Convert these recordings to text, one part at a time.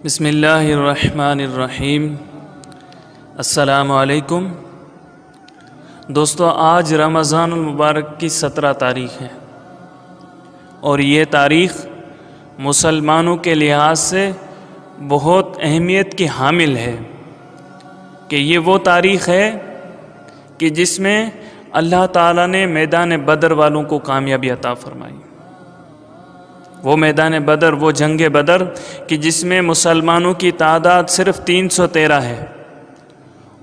بسم اللہ الرحمن الرحیم۔ السلام علیکم دوستو، آج رمضان المبارک کی 17 تاریخ ہے اور یہ تاریخ مسلمانوں کے لحاظ سے بہت اہمیت کی حامل ہے کہ یہ وہ تاریخ ہے کہ جس میں اللہ تعالیٰ نے میدان بدر والوں کو کامیابی عطا فرمائی۔ وہ میدان بدر، وہ جنگ بدر کہ جس میں مسلمانوں کی تعداد صرف 313 ہے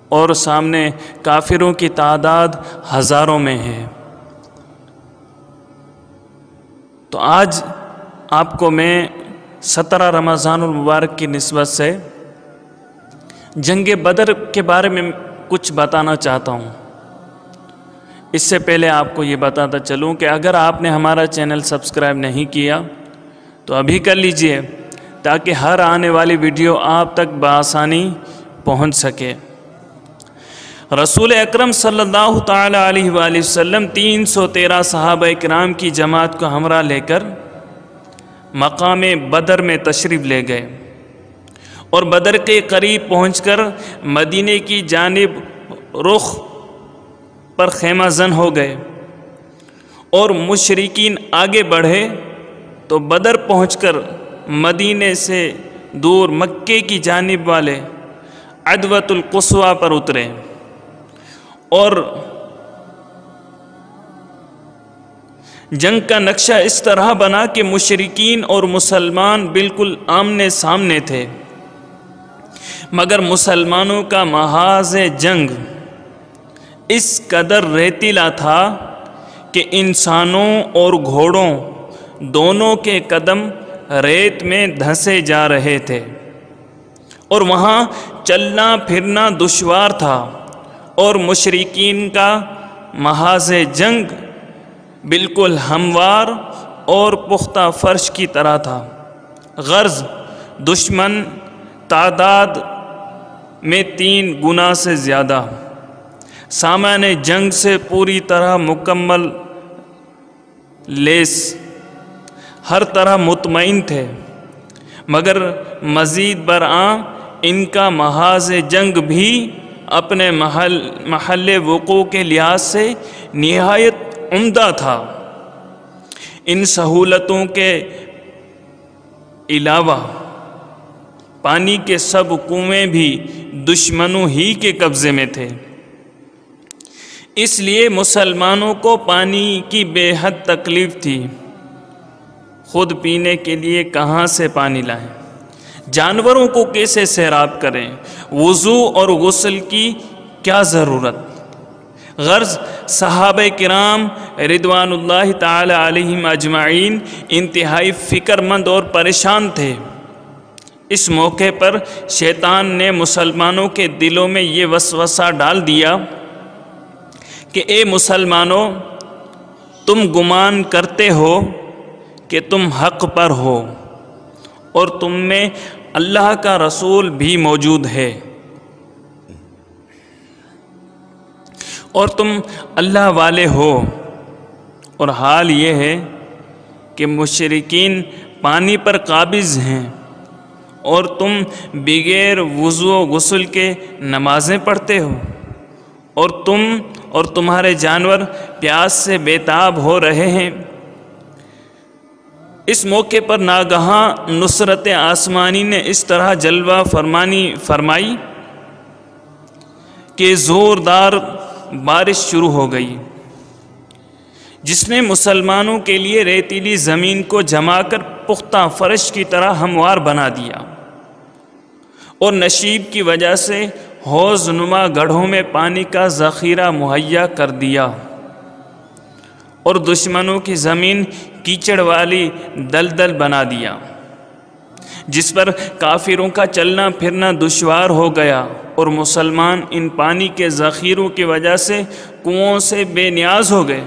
اور سامنے کافروں کی تعداد ہزاروں میں ہے۔ تو آج آپ کو میں 17 رمضان المبارک کی نسبت سے جنگ بدر کے بارے میں کچھ بتانا چاہتا ہوں۔ اس سے پہلے آپ کو یہ بتاتا چلوں کہ اگر آپ نے ہمارا چینل سبسکرائب نہیں کیا تو ابھی کر لیجئے تاکہ ہر آنے والی ویڈیو آپ تک بآسانی پہنچ سکے۔ رسول اکرم صلی اللہ تعالیٰ علیہ وآلہ وسلم 313 صحابہ کرام کی جماعت کو ہمراہ لے کر مقام بدر میں تشریف لے گئے اور بدر کے قریب پہنچ کر مدینے کی جانب رخ پر خیمہ زن ہو گئے اور مشرکین آگے بڑھے تو بدر پہنچ کر مدینے سے دور مکے کی جانب والے عدوۃ القصویٰ پر اترے اور جنگ کا نقشہ اس طرح بنا کہ مشرکین اور مسلمان بالکل آمنے سامنے تھے، مگر مسلمانوں کا محاذ جنگ اس قدر ریتیلا تھا کہ انسانوں اور گھوڑوں دونوں کے قدم ریت میں دھنسے جا رہے تھے اور وہاں چلنا پھرنا دشوار تھا اور مشرکین کا محاذ جنگ بالکل ہموار اور پختہ فرش کی طرح تھا۔ غرض دشمن تعداد میں 3 گنا سے زیادہ، سامان جنگ سے پوری طرح مکمل لیس، ہر طرح مطمئن تھے، مگر مزید برآں ان کا محاذ جنگ بھی اپنے محل وقوع کے لحاظ سے نہایت عمدہ تھا۔ ان سہولتوں کے علاوہ پانی کے سب کنویں بھی دشمنوں ہی کے قبضے میں تھے، اس لیے مسلمانوں کو پانی کی بے حد تکلیف تھی۔ خود پینے کے لیے کہاں سے پانی لائیں، جانوروں کو کیسے سیراب کریں، وضو اور غسل کی کیا ضرورت۔ غرض صحابہ کرام رضوان اللہ تعالی علیہم اجمعین انتہائی فکر مند اور پریشان تھے۔ اس موقع پر شیطان نے مسلمانوں کے دلوں میں یہ وسوسہ ڈال دیا کہ اے مسلمانوں، تم گمان کرتے ہو کہ تم حق پر ہو اور تم میں اللہ کا رسول بھی موجود ہے اور تم اللہ والے ہو، اور حال یہ ہے کہ مشرکین پانی پر قابض ہیں اور تم بغیر وضو و غسل کے نمازیں پڑھتے ہو، اور تم اور تمہارے جانور پیاس سے بے-تاب ہو رہے ہیں۔ اس موقع پر ناگہاں نصرت آسمانی نے اس طرح جلوہ فرمائی کہ زوردار بارش شروع ہو گئی، جس نے مسلمانوں کے لیے ریتیلی زمین کو جما کر پختہ فرش کی طرح ہموار بنا دیا اور نشیب کی وجہ سے حوض نما گڑھوں میں پانی کا ذخیرہ مہیا کر دیا اور دشمنوں کی زمین کیچڑ والی دلدل بنا دیا، جس پر کافروں کا چلنا پھرنا دشوار ہو گیا اور مسلمان ان پانی کے ذخیروں کی وجہ سے کنوؤں سے بے نیاز ہو گئے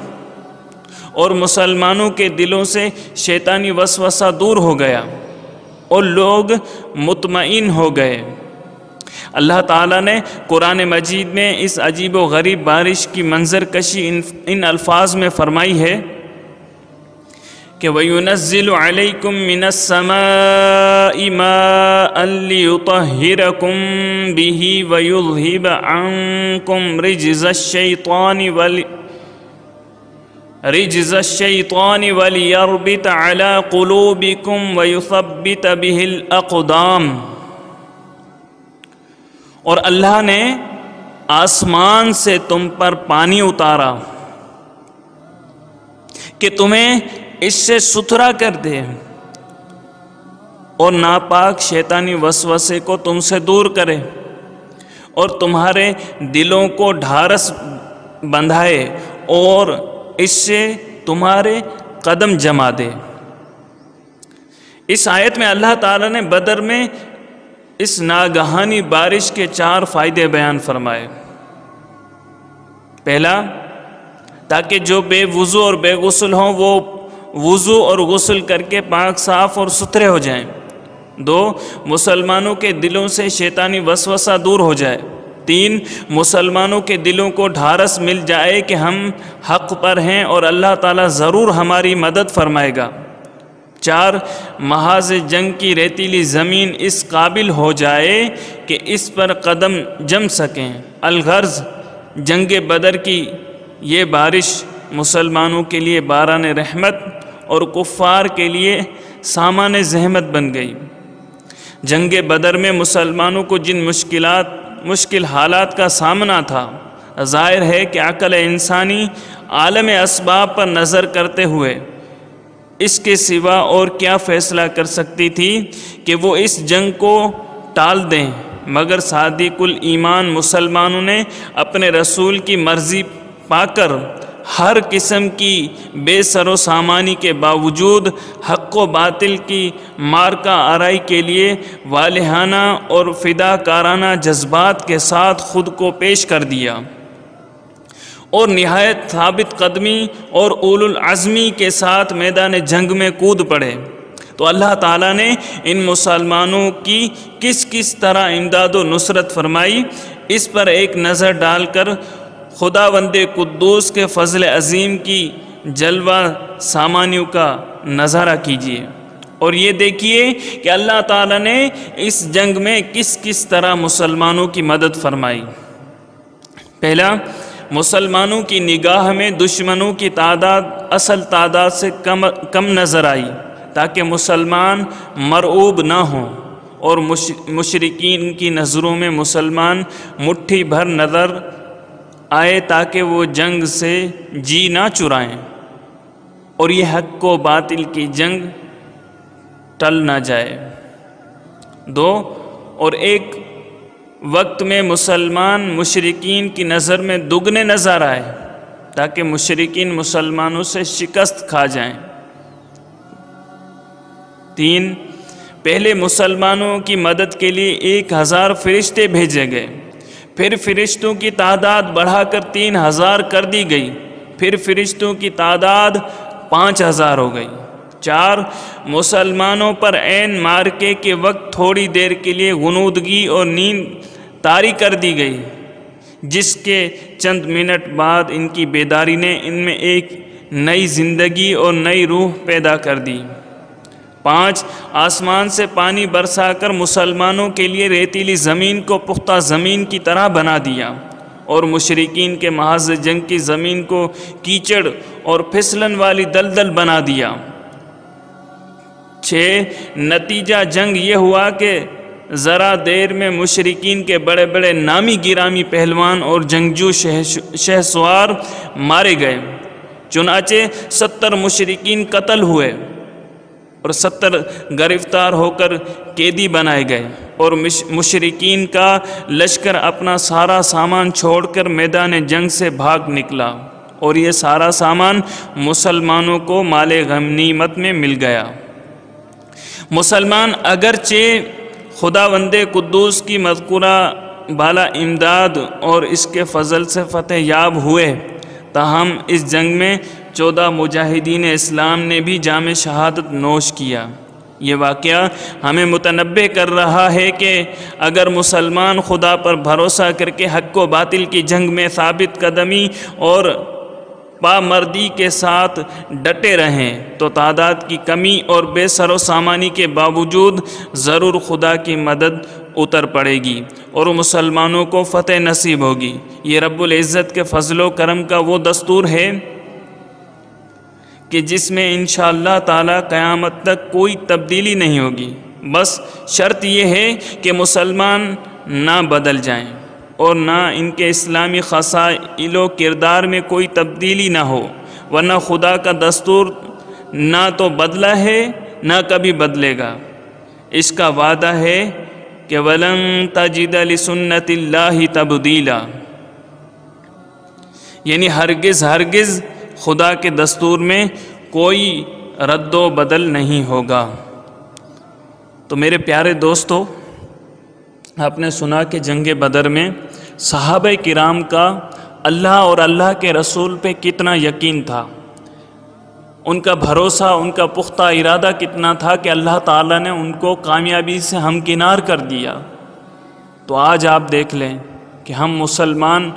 اور مسلمانوں کے دلوں سے شیطانی وسوسہ دور ہو گیا اور لوگ مطمئن ہو گئے۔ اللہ تعالیٰ نے قرآن مجید میں اس عجیب و غریب بارش کی منظر کشی ان الفاظ میں فرمائی ہے کہ وَيُنَزِّلُ عَلَيْكُم مِّنَ السَّمَاءِ مَاءً لِيُطَهِّرَكُمْ بِهِ وَيُذْهِبَ عَنْكُمْ رِجْزَ الشَّيْطَانِ وَلِيَرْبِطَ عَلَى قُلُوبِكُمْ وَيُثَبِّتَ بِهِ الْأَقْدَامَ۔ اور اللہ نے آسمان سے تم پر پانی اتارا کہ تمہیں اس سے ستھرا کر دے اور ناپاک شیطانی وسوسے کو تم سے دور کرے اور تمہارے دلوں کو ڈھارس بندھائے اور اس سے تمہارے قدم جما دے۔ اس آیت میں اللہ تعالیٰ نے بدر میں اس ناگہانی بارش کے 4 فائدے بیان فرمائے۔ پہلا، تاکہ جو بے وضو اور بے غسل ہوں وہ وضو اور غسل کر کے پاک صاف اور ستھرے ہو جائیں۔ 2، مسلمانوں کے دلوں سے شیطانی وسوسہ دور ہو جائے۔ 3، مسلمانوں کے دلوں کو ڈھارس مل جائے کہ ہم حق پر ہیں اور اللہ تعالیٰ ضرور ہماری مدد فرمائے گا۔ 4، محاذ جنگ کی ریتیلی زمین اس قابل ہو جائے کہ اس پر قدم جم سکیں۔ الغرض، جنگ بدر کی یہ بارش مسلمانوں کے لیے باران رحمت اور کفار کے لیے سامان زحمت بن گئی۔ جنگ بدر میں مسلمانوں کو جن مشکل حالات کا سامنا تھا، ظاہر ہے کہ عقل انسانی عالم اسباب پر نظر کرتے ہوئے اس کے سوا اور کیا فیصلہ کر سکتی تھی کہ وہ اس جنگ کو ٹال دیں، مگر صادق الایمان مسلمانوں نے اپنے رسول کی مرضی پا کر ہر قسم کی بے سر و سامانی کے باوجود حق و باطل کی مارکہ آرائی کے لیے والہانہ اور فداکارانہ جذبات کے ساتھ خود کو پیش کر دیا اور نہایت ثابت قدمی اور اولو العزمی کے ساتھ میدان جنگ میں کود پڑے۔ تو اللہ تعالیٰ نے ان مسلمانوں کی کس طرح امداد و نصرت فرمائی، اس پر ایک نظر ڈال کر خداوند قدوس کے فضل عظیم کی جلوہ سامانیوں کا نظارہ کیجیے اور یہ دیکھیے کہ اللہ تعالیٰ نے اس جنگ میں کس طرح مسلمانوں کی مدد فرمائی۔ پہلا، مسلمانوں کی نگاہ میں دشمنوں کی تعداد اصل تعداد سے کم نظر آئی تاکہ مسلمان مرعوب نہ ہوں اور مشرکین کی نظروں میں مسلمان مٹھی بھر نظر آئے تاکہ وہ جنگ سے جی نہ چرائیں اور یہ حق و باطل کی جنگ ٹل نہ جائے۔ 2، اور ایک وقت میں مسلمان مشرکین کی نظر میں دگنے نظر آئے تاکہ مشرکین مسلمانوں سے شکست کھا جائیں۔ 3، پہلے مسلمانوں کی مدد کے لیے 1000 فرشتے بھیجے گئے، پھر فرشتوں کی تعداد بڑھا کر 3000 کر دی گئی، پھر فرشتوں کی تعداد 5000 ہو گئی۔ 4، مسلمانوں پر عین مارکے کے وقت تھوڑی دیر کے لیے غنودگی اور نیند طاری کر دی گئی، جس کے چند منٹ بعد ان کی بیداری نے ان میں ایک نئی زندگی اور نئی روح پیدا کر دی۔ 5، آسمان سے پانی برسا کر مسلمانوں کے لیے ریتیلی زمین کو پختہ زمین کی طرح بنا دیا اور مشرکین کے محاذ جنگ کی زمین کو کیچڑ اور پھسلن والی دلدل بنا دیا۔ 6، نتیجہ جنگ یہ ہوا کہ ذرا دیر میں مشرکین کے بڑے بڑے نامی گرامی پہلوان اور جنگجو شہسوار مارے گئے، چنانچہ 70 مشرکین قتل ہوئے اور 70 گرفتار ہو کر قیدی بنائے گئے اور مشرکین کا لشکر اپنا سارا سامان چھوڑ کر میدان جنگ سے بھاگ نکلا اور یہ سارا سامان مسلمانوں کو مال غنیمت میں مل گیا۔ مسلمان اگرچہ خداوند قدوس کی مذکورہ بالا امداد اور اس کے فضل سے فتح یاب ہوئے، تاہم اس جنگ میں 14 مجاہدین اسلام نے بھی جام شہادت نوش کیا۔ یہ واقعہ ہمیں متنبہ کر رہا ہے کہ اگر مسلمان خدا پر بھروسہ کر کے حق و باطل کی جنگ میں ثابت قدمی اور پامردی کے ساتھ ڈٹے رہیں تو تعداد کی کمی اور بے سر و سامانی کے باوجود ضرور خدا کی مدد اتر پڑے گی اور مسلمانوں کو فتح نصیب ہوگی۔ یہ رب العزت کے فضل و کرم کا وہ دستور ہے کہ جس میں انشاءاللہ تعالی قیامت تک کوئی تبدیلی نہیں ہوگی۔ بس شرط یہ ہے کہ مسلمان نہ بدل جائیں اور نہ ان کے اسلامی خصائل و کردار میں کوئی تبدیلی نہ ہو، ورنہ خدا کا دستور نہ تو بدلا ہے نہ کبھی بدلے گا۔ اس کا وعدہ ہے کہ وَلَن تَجِدَ لِسُنَّتِ اللَّهِ تَبْدِيلًا، یعنی ہرگز خدا کے دستور میں کوئی رد و بدل نہیں ہوگا۔ تو میرے پیارے دوستو، آپ نے سنا کہ جنگ بدر میں صحابہ کرام کا اللہ اور اللہ کے رسول پہ کتنا یقین تھا، ان کا بھروسہ، ان کا پختہ ارادہ کتنا تھا کہ اللہ تعالیٰ نے ان کو کامیابی سے ہمکنار کر دیا۔ تو آج آپ دیکھ لیں کہ ہم مسلمان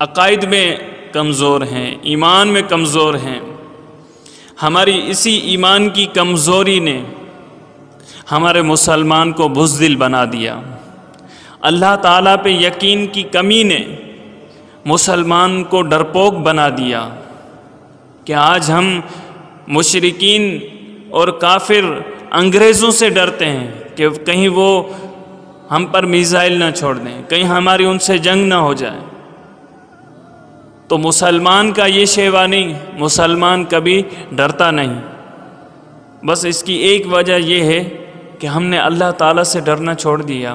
عقائد میں کمزور ہیں، ایمان میں کمزور ہیں۔ ہماری اسی ایمان کی کمزوری نے ہمارے مسلمان کو بزدل بنا دیا۔ اللہ تعالیٰ پہ یقین کی کمی نے مسلمان کو ڈرپوک بنا دیا کہ آج ہم مشرکین اور کافر انگریزوں سے ڈرتے ہیں کہ کہیں وہ ہم پر میزائل نہ چھوڑ دیں، کہیں ہماری ان سے جنگ نہ ہو جائے۔ تو مسلمان کا یہ شیوا نہیں، مسلمان کبھی ڈرتا نہیں۔ بس اس کی ایک وجہ یہ ہے کہ ہم نے اللہ تعالیٰ سے ڈرنا چھوڑ دیا،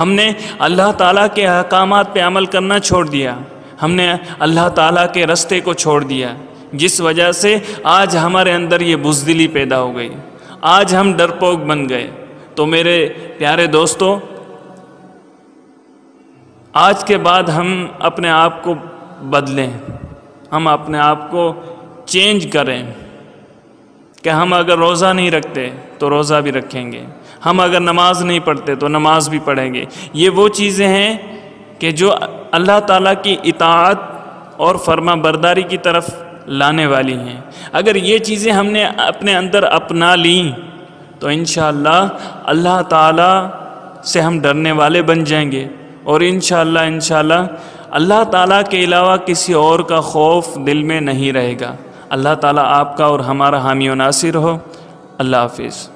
ہم نے اللہ تعالیٰ کے احکامات پہ عمل کرنا چھوڑ دیا، ہم نے اللہ تعالیٰ کے رستے کو چھوڑ دیا، جس وجہ سے آج ہمارے اندر یہ بزدلی پیدا ہو گئی، آج ہم ڈرپوک بن گئے۔ تو میرے پیارے دوستو، آج کے بعد ہم اپنے آپ کو بدلیں، ہم اپنے آپ کو چینج کریں کہ ہم اگر روزہ نہیں رکھتے تو روزہ بھی رکھیں گے، ہم اگر نماز نہیں پڑھتے تو نماز بھی پڑھیں گے۔ یہ وہ چیزیں ہیں کہ جو اللہ تعالیٰ کی اطاعت اور فرما برداری کی طرف لانے والی ہیں۔ اگر یہ چیزیں ہم نے اپنے اندر اپنا لیں تو انشاءاللہ اللہ تعالیٰ سے ہم ڈرنے والے بن جائیں گے، اور انشاءاللہ اللہ تعالیٰ کے علاوہ کسی اور کا خوف دل میں نہیں رہے گا۔ اللہ تعالیٰ آپ کا اور ہمارا حامی و ناصر ہو۔ اللہ حافظ۔